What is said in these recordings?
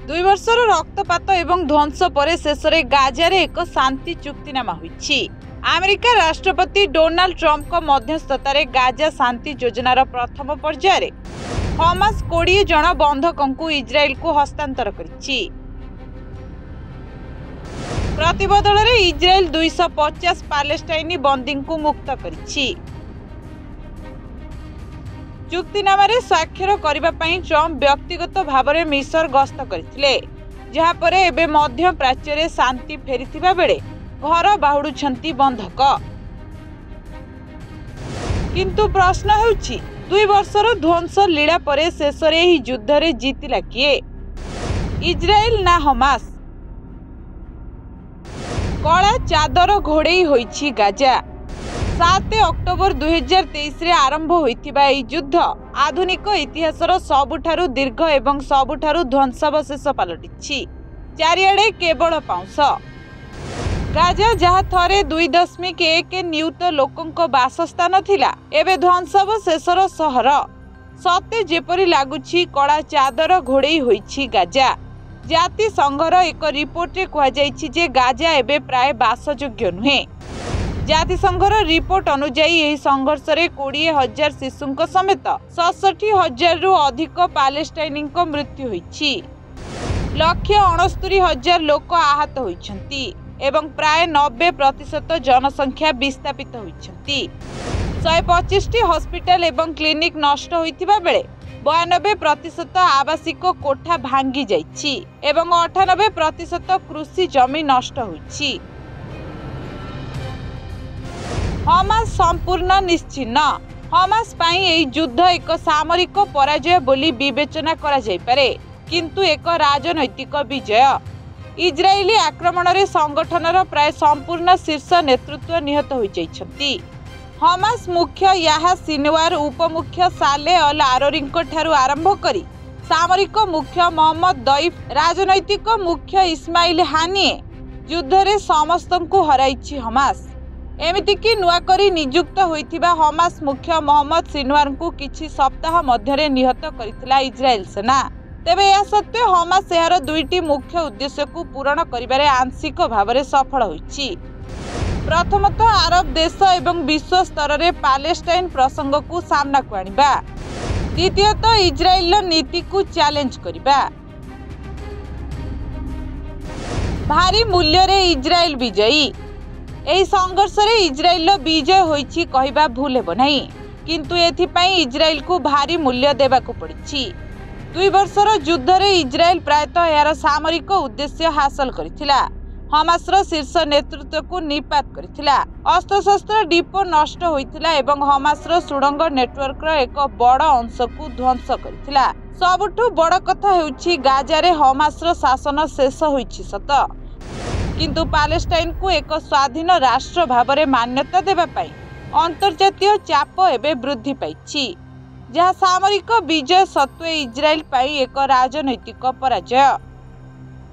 2 वर्षर रक्तपात एवं ध्वंस पर शेष में गाजा रे एक शांति चुक्तिनामा होइछि। अमेरिका राष्ट्रपति डोनाल्ड ट्रंप को मध्यस्थतार गाजा शांति योजनार प्रथम पर्यायर हमास 20 जन बंधकों इजराइल को हस्तांतर करिछि। प्रतिबदल रे इजराइल 250 पालेस्टाइनी बंदी को मुक्त करिछि। चुक्तिनामा रे स्वाक्षर करबा पई ट्रंप व्यक्तिगत भाव में मिसर गस्त करथिले, जहा परे एबे मध्य प्राच्य रे शांति फेरिथिबा बेले घर बाहुडुछंती बंधक। किंतु प्रश्न हेउछि 2 वर्षर ध्वंस लीला परे शेष रे ही युद्ध रे जीतिला किए, इजराइल ना हमास? कला चादर घोड़े होइछि गाजा। 7 अक्टोबर 2023 रे आरंभ होइथिबा एई युद्ध आधुनिक इतिहासर सबुठारु दीर्घ एवं सबुठारु ध्वंसावशेष पलटिछि। चारिआडे केवल पाउंस। गाजा जहाँ थरे 2.1 नियुत लोकंक बासस्थान थिला, एबे ध्वंसावशेषर सहर। सते जेपरि लागुछि कला चादर घोड़े होइछि गाजा। जाति संघर एक रिपोर्ट रे कहा जाइछि जे गाजा एबे प्राय बासयोग्य नुहे। जाति संघर रिपोर्ट अनुसार यही संघर्ष रे 20,000 शिशुंक समेत 67,000 रु अधिक पालेस्टाइनी मृत्यु होइछि। 1,69,000 लोक आहत होइछंती एवं प्राय 90% जनसंख्या विस्थापित होइछंती। 125 हॉस्पिटल एवं क्लिनिक नष्ट होइथिबा बेले 92% आवासिक कोठा भांगी जाइछि एवं 98% कृषि जमी नष्ट होइछि। हमास संपूर्ण निश्चिन्न। हमास पाई एई युद्ध एक सामरिक पराजय बोली विवेचना करा जाय पारे, किंतु एक राजनैतिक विजय। इजरायली आक्रमण रे संगठनर प्राय संपूर्ण शीर्ष नेतृत्व निहत होई जाइछंती। हमास मुख्य याहा सिनवार, उपमुख्य साले अल आरोरींक ठारू आरंभ करी सामरिक मुख्य मोहम्मद दईफ, राजनैतिक मुख्य इस्माइल हानिए युद्ध रे समस्तंकु हराइछि हमास। एमितिकी नुआकरी नियुक्त होइथिबा हमास मुख्य मोहम्मद सिनवार को किछि सप्ताह मध्यरे निहत करिथिला इजराइल सेना। तेबे या सत्वे हमास एहार 2टी मुख्य उद्देश्य को पूरण करिबारे आंशिक भावरे सफल होइछि। प्रथमतः अरब देश एवं विश्व स्तर रे पालेस्टाइन प्रसंग को सामना को आनिबा। द्वितीयतः इजराइल नीति को चैलेंज करिबा। भारी मूल्य रे इजराइल विजयी। एही संघर्ष रे इजराइल विजय होइछि कहिबा भूल हेबो नाही, किंतु एथिपाई इजराइल को भारी मूल्य देबाको पड़िछि। 2 वर्षर युद्ध रे इजराइल प्रायतः यार सामरिक उद्देश्य हासिल करिथिला। हमासर शीर्ष नेतृत्व को निपात करिथिला। अस्त्रशस्त्र डिपो नष्ट होइथिला एवं हमासर सुडंग नेटवर्क रो एक बड़ अंश को ध्वंस करिथिला। सबुठु बड़ कथा हेउछि गाजा रे हमासर शासन शेष होइछि सत, किंतु पालेस्टाइन को एक स्वाधीन राष्ट्र भावरे मान्यता देबा पाई अंतर्जातीय चाप एबे वृद्धि पाइछि, जहाँ सामरिक विजय सत्वे इजराइल पाई एक राजनैतिक पराजय।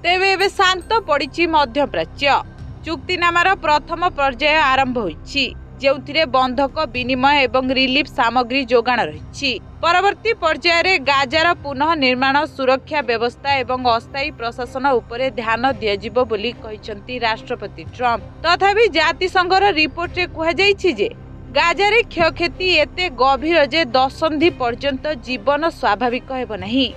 तेबे एबे शांत पड़िछि मध्य प्राच्य। चुक्तिनामार प्रथम पर्याय आरंभ होइछि, जेउथिरे बंधक विनिमय एवं रिलीफ सामग्री जोगाण रहिछि। परवर्ती पर्याय रे गाजार पुनः निर्माण, सुरक्षा व्यवस्था एवं अस्थायी प्रशासन उपरे ध्यान दियाजिबो बोली कहिसंती राष्ट्रपति ट्रंप। तथापि जातिसंघर रिपोर्ट रे कहा जाइछि जे गाजारे क्षयक्षति एते गभीर जे दशंधि पर्यंत जीवन स्वाभाविक हेबो नाही।